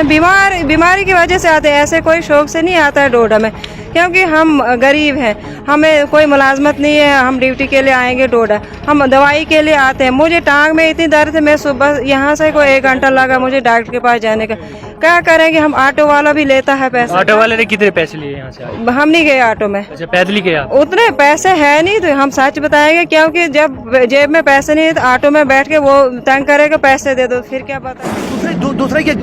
हैं। बीमारी की वजह से आते हैं, ऐसे कोई शौक से नहीं आता है डोडा में, क्योंकि हम गरीब हैं, हमें कोई मुलाजमत नहीं है, हम ड्यूटी के लिए आएंगे डोडा, हम दवाई के लिए आते हैं। मुझे टांग में इतनी दर्द है, मैं सुबह यहाँ से कोई 1 घंटा लगा मुझे डॉक्टर के पास जाने का। क्या करेंगे, हम ऑटो वाला भी लेता है पैसे। ऑटो वाले ने कितने पैसे लिए यहाँ से? हम नहीं गए ऑटो में। अच्छा, पैदल ही गया? उतने पैसे है नहीं, तो हम सच बताएंगे, क्योंकि जब जेब में पैसे नहीं है तो ऑटो में बैठ के वो तंग करेगा पैसे दे दो, फिर क्या बताएं। दूसरे के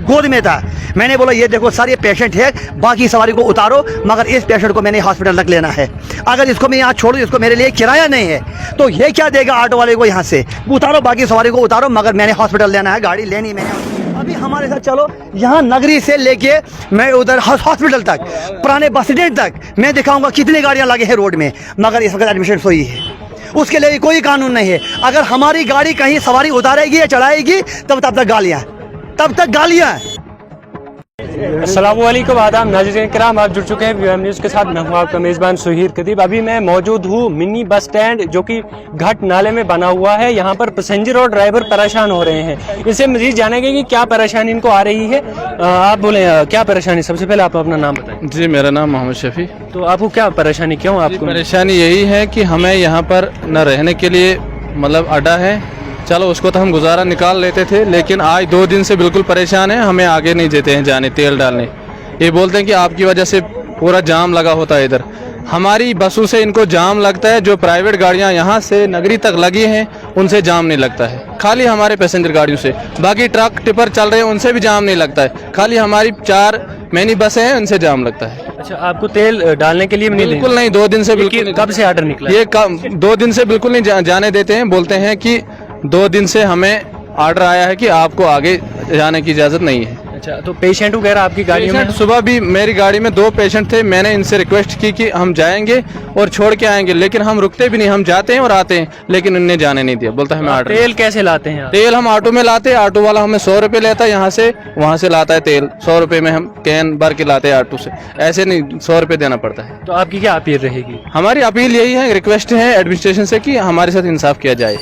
गोद में था। मैंने बोला ये देखो सर ये पेशेंट है, बाकी सवारी को उतारो, मगर इस पेशेंट को मैंने हॉस्पिटल तक लेना है। अगर इसको मैं यहाँ छोड़ दूँ, इसको मेरे लिए किराया नहीं है, तो ये क्या देगा ऑटो वाले को? यहाँ से उतारो, बाकी सवारी को उतारो, मगर मैंने हॉस्पिटल लेना है, गाड़ी लेनी मैंने। अभी हमारे साथ चलो, यहाँ नगरी से लेके मैं उधर हॉस्पिटल तक, पुराने बस स्टैंड तक मैं दिखाऊंगा कितनी गाड़ियाँ लगे हैं रोड में, मगर इस वक्त एडमिशन हुई है, उसके लिए कोई कानून नहीं है। अगर हमारी गाड़ी कहीं सवारी उतारेगी या चढ़ाएगी तब तक गालियाँ। अस्सलामुअलैकुम, आदाब नाज़रीन किराम, आप जुड़ चुके हैं वीएम न्यूज़ के साथ। मैं हूं आपका मेज़बान सुहीर कदीब। अभी मैं मौजूद हूं मिनी बस स्टैंड, जो कि घाट नाले में बना हुआ है। यहां पर पैसेंजर और ड्राइवर परेशान हो रहे हैं। इससे मजीद जानेंगे कि क्या परेशानी इनको आ रही है। आप बोले क्या परेशानी? सबसे पहले आप अपना नाम बताएं। जी, मेरा नाम मोहम्मद शफी। तो आपको क्या परेशानी, क्यों आपको परेशानी यही है कि हमें यहाँ पर न रहने के लिए मतलब अड्डा है, चलो उसको तो हम गुजारा निकाल लेते थे, लेकिन आज 2 दिन से बिल्कुल परेशान है। हमें आगे नहीं देते हैं जाने तेल डालने। ये बोलते हैं कि आपकी वजह से पूरा जाम लगा होता है इधर। हमारी बसों से इनको जाम लगता है, जो प्राइवेट गाड़ियां यहाँ से नगरी तक लगी हैं उनसे जाम नहीं लगता है, खाली हमारे पैसेंजर गाड़ियों से। बाकी ट्रक टिपर चल रहे हैं उनसे भी जाम नहीं लगता है, खाली हमारी 4 मिनी बसें हैं उनसे जाम लगता है। अच्छा, आपको तेल डालने के लिए बिल्कुल नहीं, 2 दिन से बिल्कुल। कब से ऑर्डर निकला? ये 2 दिन से बिल्कुल नहीं जाने देते हैं। बोलते हैं कि 2 दिन से हमें ऑर्डर आया है कि आपको आगे जाने की इजाज़त नहीं है। अच्छा, तो पेशेंट वगैरह आपकी गाड़ी में? सुबह भी मेरी गाड़ी में 2 पेशेंट थे। मैंने इनसे रिक्वेस्ट की कि हम जाएंगे और छोड़ के आएंगे, लेकिन हम रुकते भी नहीं, हम जाते हैं और आते हैं, लेकिन उन्हें जाने नहीं दिया। बोलता है मैं ऑर्डर। तेल कैसे लाते हैं? तेल हम ऑटो में लाते हैं, ऑटो वाला हमें 100 रुपये लेता है यहाँ से, वहाँ से लाता है तेल 100 रुपये में, हम कैन भर के लाते हैं ऑटो से। ऐसे नहीं, 100 रुपये देना पड़ता है। तो आपकी क्या अपील रहेगी? हमारी अपील यही है, रिक्वेस्ट है एडमिनिस्ट्रेशन से कि हमारे साथ इंसाफ किया जाए।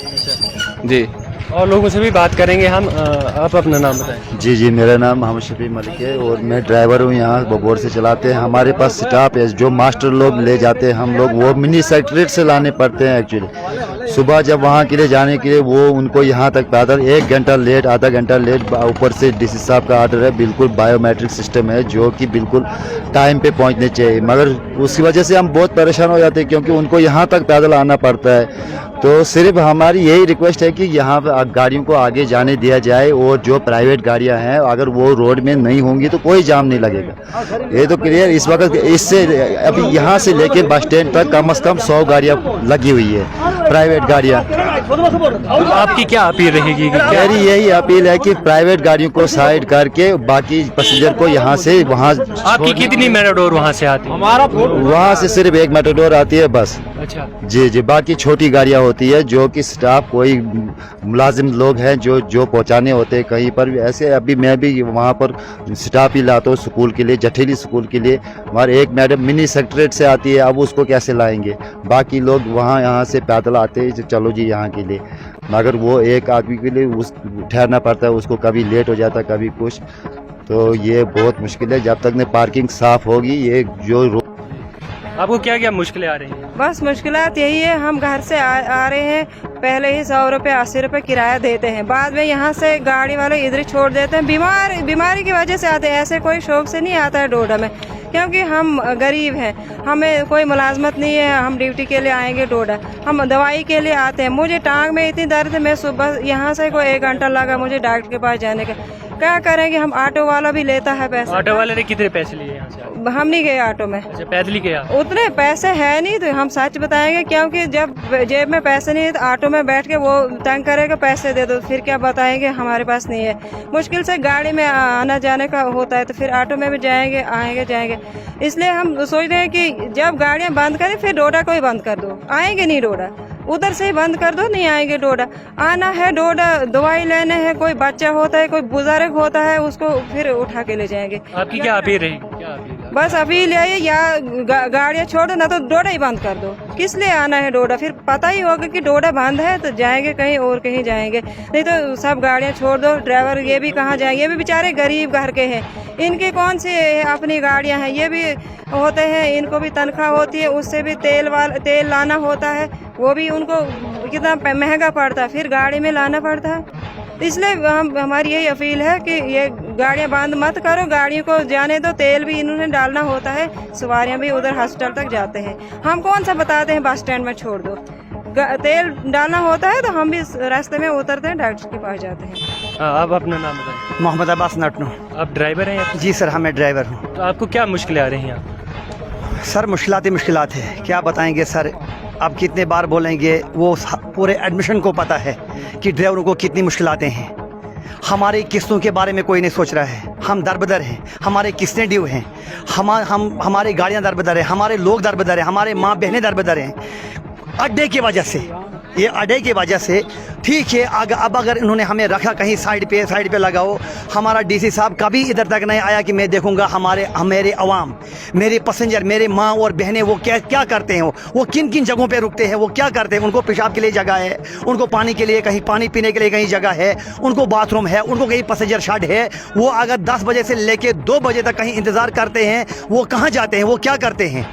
जी, और लोगों से भी बात करेंगे हम। आप अपना नाम बताएं। जी, मेरा नाम मोहम्मद शफी मलिक है और मैं ड्राइवर हूँ। यहाँ बबोर से चलाते हैं। हमारे पास स्टाफ है, जो मास्टर लोग ले जाते हैं हम लोग, वो मिनी सेक्रेटरीट से लाने पड़ते हैं एक्चुअली। सुबह जब वहाँ के लिए जाने के लिए वो उनको यहाँ तक पैदल 1 घंटा लेट, आधा घंटा लेट। ऊपर से डीसी साहब का ऑर्डर है, बिल्कुल बायोमेट्रिक सिस्टम है, जो कि बिल्कुल टाइम पे पहुँचने चाहिए, मगर उसकी वजह से हम बहुत परेशान हो जाते हैं, क्योंकि उनको यहाँ तक पैदल आना पड़ता है। तो सिर्फ हमारी यही रिक्वेस्ट है कि यहाँ पर गाड़ियों को आगे जाने दिया जाए, और जो प्राइवेट गाड़ियाँ हैं अगर वो रोड में नहीं होंगी तो कोई जाम नहीं लगेगा। ये तो क्लियर। इस वक्त इससे अभी यहाँ से लेके बस स्टैंड तक कम से कम 100 गाड़ियाँ लगी हुई है, प्राइवेट गाड़ियाँ। तो आपकी क्या अपील रहेगी? मेरी यही अपील है कि प्राइवेट गाड़ियों को साइड करके बाकी पैसेंजर को यहाँ से वहाँ। आपकी कितनी मेटाडोर वहाँ से आती है? वहाँ से सिर्फ 1 मेटाडोर आती है बस। अच्छा जी, बाकी छोटी गाड़ियाँ होती है, जो कि स्टाफ कोई मुलाजिम लोग हैं जो पहुंचाने होते हैं कहीं पर भी। ऐसे अभी मैं भी वहां पर स्टाफ ही लाता हूँ स्कूल के लिए, जठेली स्कूल के लिए। हमारे एक मैडम मिनी सेक्रेटरीट से आती है, अब उसको कैसे लाएंगे? बाकी लोग वहां यहाँ से पैदल आते हैं, चलो जी यहाँ के लिए, मगर वो एक आदमी के लिए उस ठहरना पड़ता है, उसको कभी लेट हो जाता है, कभी कुछ। तो ये बहुत मुश्किल है। जब तक ने पार्किंग साफ होगी, ये जो आपको क्या क्या मुश्किलें आ रही हैं? बस मुश्किलात यही है, हम घर से आ रहे हैं, पहले ही 100 रुपये 80 रुपये किराया देते हैं, बाद में यहाँ से गाड़ी वाले इधर छोड़ देते हैं। बीमारी की वजह से आते हैं, ऐसे कोई शौक से नहीं आता है डोडा में, क्योंकि हम गरीब हैं, हमें कोई मुलाजमत नहीं है, हम ड्यूटी के लिए आएंगे डोडा, हम दवाई के लिए आते हैं। मुझे टांग में इतनी दर्द है, मैं सुबह यहाँ से कोई 1 घंटा लगा मुझे डॉक्टर के पास जाने का। क्या करेंगे, हम ऑटो वाला भी लेता है पैसे। ऑटो वाले ने कितने पैसे लिए यहाँ से? हम नहीं गए ऑटो में। अच्छा, पैदल ही गया? उतने पैसे है नहीं, तो हम सच बताएंगे, क्योंकि जब जेब में पैसे नहीं है तो ऑटो में बैठ के वो तंग करेगा पैसे दे दो, फिर क्या बताएंगे हमारे पास नहीं है। मुश्किल से गाड़ी में आना जाने का होता है, तो फिर ऑटो में भी जाएंगे, आएंगे जाएंगे। इसलिए हम सोच रहे हैं कि जब गाड़ियां बंद करें फिर डोडा को ही बंद कर दो, आएंगे नहीं डोडा, उधर से ही बंद कर दो, नहीं आएंगे डोडा। आना है डोडा, दवाई लेने है, कोई बच्चा होता है, कोई बुजुर्ग होता है, उसको फिर उठा के ले जाएंगे। आपकी क्या अपील रहेगी? क्या अपील? बस अपील यही है, या गाड़ियाँ छोड़ो ना तो डोडा ही बंद कर दो। किस लिए आना है डोडा? फिर पता ही होगा कि डोडा बंद है तो जाएंगे कहीं और कहीं जाएंगे, नहीं तो सब गाड़ियाँ छोड़ दो। ड्राइवर ये भी कहाँ जाएंगे? ये भी बेचारे गरीब घर के हैं, इनकी कौन सी अपनी गाड़ियाँ हैं? ये भी होते हैं, इनको भी तनख्वाह होती है, उससे भी तेल लाना होता है, वो भी उनको कितना महंगा पड़ता है, फिर गाड़ी में लाना पड़ता है। इसलिए हमारी यही अपील है कि ये गाड़ियाँ बंद मत करो, गाड़ियों को जाने दो, तेल भी इन्होंने डालना होता है, सवारियाँ भी उधर हॉस्पिटल तक जाते हैं। हम कौन सा बताते हैं बस स्टैंड में छोड़ दो, तेल डालना होता है तो हम भी रास्ते में उतरते हैं, डॉक्टर के पास जाते हैं। आप अपना नाम बताएं। मोहम्मद अब्बास नटनू। आप ड्राइवर हैं? जी सर, हाँ मैं ड्राइवर हूँ। तो आपको क्या मुश्किलें आ रही हैं? सर मुश्किलात ही मुश्किलात है, क्या बताएंगे सर, अब कितने बार बोलेंगे। वो पूरे एडमिशन को पता है कि ड्राइवरों को कितनी मुश्किलातें हैं। हमारी किस्तों के बारे में कोई नहीं सोच रहा है, हम दरबदर हैं, हमारे किस्तें ड्यू हैं, हमारी गाड़ियाँ दरबदर हैं, हमारे लोग दरबदर हैं, हमारे माँ बहनें दरबदर हैं, अड्डे की वजह से। ये अड्डे की वजह से ठीक है। अब अगर इन्होंने हमें रखा कहीं साइड पे लगाओ, हमारा डीसी साहब कभी इधर तक नहीं आया कि मैं देखूंगा मेरे अवाम, मेरे पैसेंजर, मेरे माँ और बहनें वो क्या करते हैं, वो किन किन जगहों पे रुकते हैं, वो क्या करते हैं। उनको पेशाब के लिए जगह है, उनको पानी के लिए कहीं, पानी पीने के लिए कहीं जगह है, उनको बाथरूम है, उनको कहीं पैसेंजर शेड है। वो अगर 10 बजे से लेके 2 बजे तक कहीं इंतज़ार करते हैं, वो कहाँ जाते हैं, वो क्या करते हैं,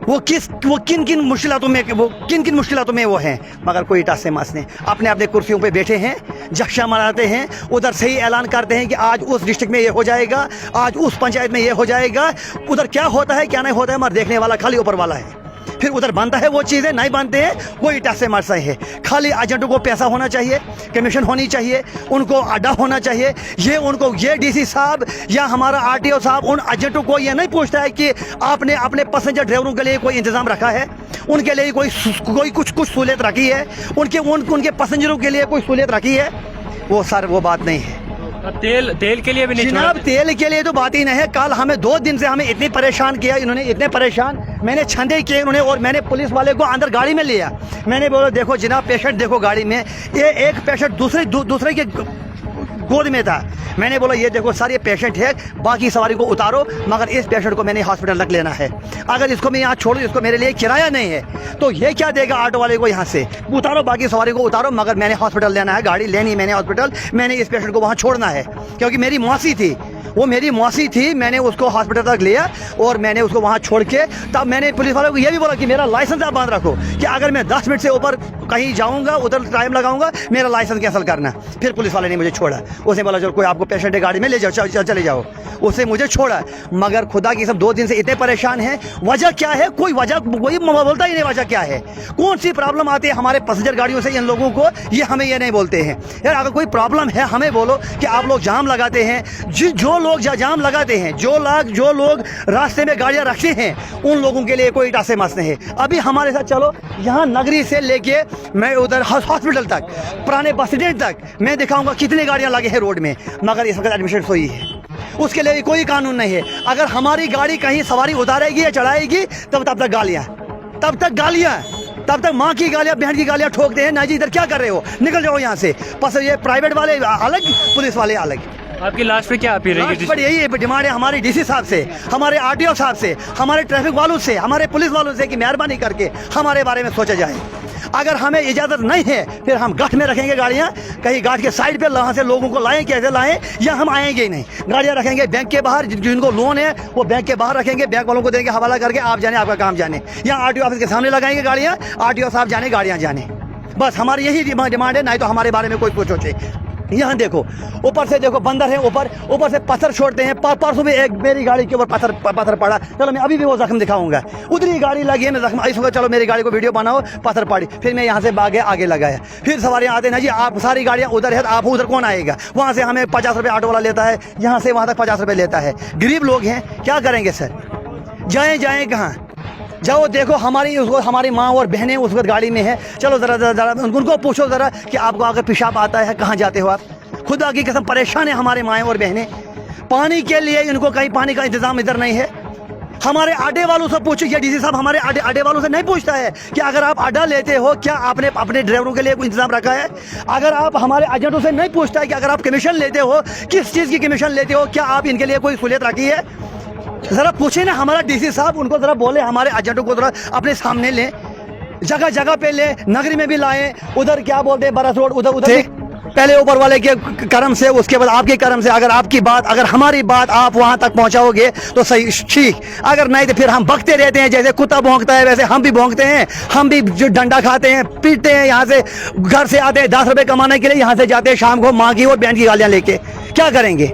वो किन किन मुश्किलातों में वो हैं। मगर कोई टास से मास नहीं, अपने अपने कुर्सियों पे बैठे हैं, जश्न मनाते हैं, उधर से ही ऐलान करते हैं कि आज उस डिस्ट्रिक्ट में ये हो जाएगा, आज उस पंचायत में ये हो जाएगा। उधर क्या होता है क्या नहीं होता है, मगर देखने वाला खाली ऊपर वाला है। फिर उधर बनता है वो चीज़ें, नहीं बनते हैं, कोई टास से मारसा है। खाली एजेंटों को पैसा होना चाहिए, कमीशन होनी चाहिए, उनको अड्डा होना चाहिए। ये डीसी साहब या हमारा आरटीओ साहब उन एजेंटों को ये नहीं पूछता है कि आपने अपने पैसेंजर ड्राइवरों के लिए कोई इंतज़ाम रखा है, उनके लिए कोई कुछ सहूलियत रखी है, उनके पैसेंजरों के लिए कोई सहूलियत रखी है। वो सर वो बात नहीं है। तेल के लिए भी नहीं जनाब, तेल के लिए तो बात ही नहीं है। कल हमें 2 दिन से हमें इतनी परेशान किया इन्होंने, इतने परेशान, मैंने छंदे किए उन्होंने, और मैंने पुलिस वाले को अंदर गाड़ी में लिया। मैंने बोला देखो जनाब, पेशेंट देखो गाड़ी में, ये एक पेशेंट दूसरे के गोद में था। मैंने बोला ये देखो सर, ये पेशेंट है, बाकी सवारी को उतारो, मगर इस पेशेंट को मैंने हॉस्पिटल तक लेना है। अगर इसको मैं यहाँ छोड़ूँ, इसको मेरे लिए किराया नहीं है, तो ये क्या देगा ऑटो वाले को? यहाँ से उतारो, बाकी सवारी को उतारो, मगर मैंने हॉस्पिटल लेना है, गाड़ी लेनी मैंने हॉस्पिटल, मैंने इस पेशेंट को वहाँ छोड़ना है। क्योंकि मेरी मौसी थी, वो मेरी मौसी थी, मैंने उसको हॉस्पिटल तक लिया और मैंने उसको वहाँ छोड़ के तब मैंने पुलिस वालों को ये भी बोला कि मेरा लाइसेंस आप बांध रखो, कि अगर मैं 10 मिनट से ऊपर कहीं जाऊँगा, उधर टाइम लगाऊंगा, मेरा लाइसेंस कैंसिल करना। फिर पुलिस वाले ने मुझे छोड़ा, उसने बोला चलो कोई आपको पेशेंट है गाड़ी में ले जाओ, चले जाओ, उसने मुझे छोड़ा। मगर खुदा की सब 2 दिन से इतने परेशान हैं। वजह क्या है? कोई वजह कोई बोलता ही नहीं वजह क्या है, कौन सी प्रॉब्लम आती है हमारे पैसेंजर गाड़ियों से इन लोगों को, ये हमें ये नहीं बोलते हैं। यार अगर कोई प्रॉब्लम है हमें बोलो कि आप लोग जाम लगाते हैं, जो लोग जाम लगाते हैं, जो लोग रास्ते में गाड़ियां रखते हैं, उन लोगों के लिए कोई टासे मस नहीं है। अभी हमारे साथ चलो, यहाँ नगरी से लेके मैं उधर हॉस्पिटल तक, पुराने बस स्टैंड तक मैं दिखाऊंगा कितनी गाड़ियां लगे हैं रोड में, मगर इस वक्त एडमिशन हुई है, उसके लिए कोई कानून नहीं है। अगर हमारी गाड़ी कहीं सवारी उतारेगी या चढ़ाएगी तब तक गालियां, तब तक माँ की गालियां, बहन की गालियां ठोकते हैं। ना जी इधर क्या कर रहे हो, निकल जाओ यहाँ से। बस ये प्राइवेट वाले अलग, पुलिस वाले अलग। आपकी लास्ट पे क्या अपील रहेगी? पर यही डिमांड है हमारी डीसी साहब से, हमारे आरटीओ साहब से, हमारे ट्रैफिक वालों से, हमारे पुलिस वालों से कि मेहरबानी करके हमारे बारे में सोचा जाए। अगर हमें इजाज़त नहीं है फिर हम गाठ में रखेंगे गाड़ियाँ, कहीं गाठ के साइड पे, वहाँ से लोगों को लाएं, कैसे लाएं, या हम आएंगे ही नहीं। गाड़ियाँ रखेंगे बैंक के बाहर, जिनको लोन है वो बैंक के बाहर रखेंगे, बैंक वालों को देंगे हवाला करके, आप जाने, आपका काम जाने। या आरटीओ ऑफिस के सामने लगाएंगे गाड़ियाँ, आरटीओ साहब जाने, गाड़ियाँ जाने। बस हमारी यही डिमांड है, नहीं तो हमारे बारे में कोई कुछ सोचे। यहाँ देखो, ऊपर से देखो बंदर है, ऊपर से पत्थर छोड़ते हैं। परसों भी एक मेरी गाड़ी के ऊपर पत्थर पड़ा, चलो मैं अभी भी वो जख्म दिखाऊंगा। उधरी गाड़ी लगी है, मैं जख्म आई सुबह, चलो मेरी गाड़ी को वीडियो बनाओ, पत्थर पड़ी, फिर मैं यहाँ से भागे आगे लगाया। फिर सवारियाँ आते ना जी, आप सारी गाड़ियाँ उधर है, आप उधर कौन आएगा? वहाँ से हमें 50 रुपये ऑटो वाला लेता है, यहाँ से वहाँ तक 50 रुपये लेता है। गरीब लोग हैं, क्या करेंगे सर? जाएँ कहाँ? जाओ देखो, हमारी माँ और बहनें उस वक्त गाड़ी में है। चलो ज़रा उनको पूछो ज़रा कि आपको अगर पेशाब आता है कहाँ जाते हो आप? खुदा की कसम परेशान है हमारे माएँ और बहनें। पानी के लिए इनको कहीं पानी का इंतज़ाम इधर नहीं है। हमारे अड्डे वालों से पूछो, ये डीसी साहब हमारे अड्डे वालों से नहीं पूछता है कि अगर आप अड्डा लेते हो क्या आपने अपने ड्राइवरों के लिए कोई इंतजाम रखा है? अगर आप हमारे एजेंटों से नहीं पूछता है कि अगर आप कमीशन लेते हो, किस चीज़ की कमीशन लेते हो, क्या आप इनके लिए कोई सहूलियत रखी है? जरा पूछे ना हमारा डीसी साहब, उनको जरा बोले हमारे एजेंटों को जरा अपने सामने ले, जगह जगह पे ले, नगरी में भी लाए, उधर क्या बोलते हैं बरस रोड, उधर उधर पहले ऊपर वाले के करम से, उसके बाद आपके करम से अगर आपकी बात, अगर हमारी बात आप वहां तक पहुंचाओगे तो सही ठीक, अगर नहीं तो फिर हम भगते रहते हैं, जैसे कुत्ता भौंकता है वैसे हम भी भौंकते हैं, हम भी जो डंडा खाते हैं, पीटते हैं, यहाँ से घर से आते हैं 10 रुपए कमाने के लिए, यहाँ से जाते हैं शाम को माँ की और बहन की गालियां लेके, क्या करेंगे?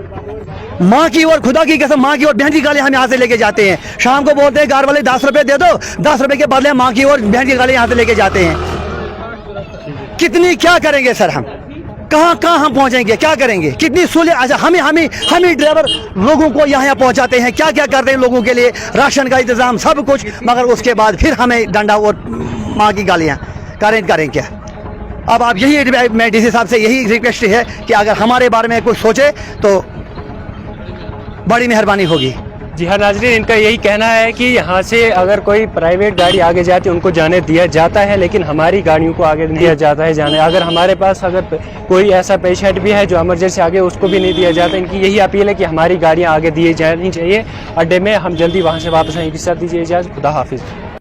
माँ की और खुदा की कसम, माँ की और बहन की गालियां हम यहाँ से लेके जाते हैं, शाम को बोलते हैं घर वाले 10 रुपए दे दो, 10 रुपए के बदले माँ की और बहन की गालियां यहाँ से लेके जाते हैं। कितनी क्या करेंगे सर, हम कहाँ कहाँ हम पहुंचेंगे, क्या करेंगे? कितनी सुलह, अच्छा हम ही ड्राइवर लोगों को यहाँ पहुंचाते हैं, क्या क्या करते हैं लोगों के लिए, राशन का इंतजाम सब कुछ, मगर उसके बाद फिर हमें डंडा और माँ की गालियाँ करें क्या? अब आप यही, मैं डीसी साहब से यही रिक्वेस्ट है कि अगर हमारे बारे में कुछ सोचे तो बड़ी मेहरबानी होगी। जी हाँ नाज़रीन, इनका यही कहना है कि यहाँ से अगर कोई प्राइवेट गाड़ी आगे जाती है उनको जाने दिया जाता है, लेकिन हमारी गाड़ियों को आगे नहीं दिया जाता है जाने। अगर हमारे पास अगर कोई ऐसा पेशेंट भी है जो इमरजेंसी आगे, उसको भी नहीं दिया जाता। इनकी यही अपील है कि हमारी गाड़ियाँ आगे दी जानी चाहिए अड्डे में। हम जल्दी वहाँ से वापस आएंगे। सर दीजिए इजाज़त, खुदा हाफिज़।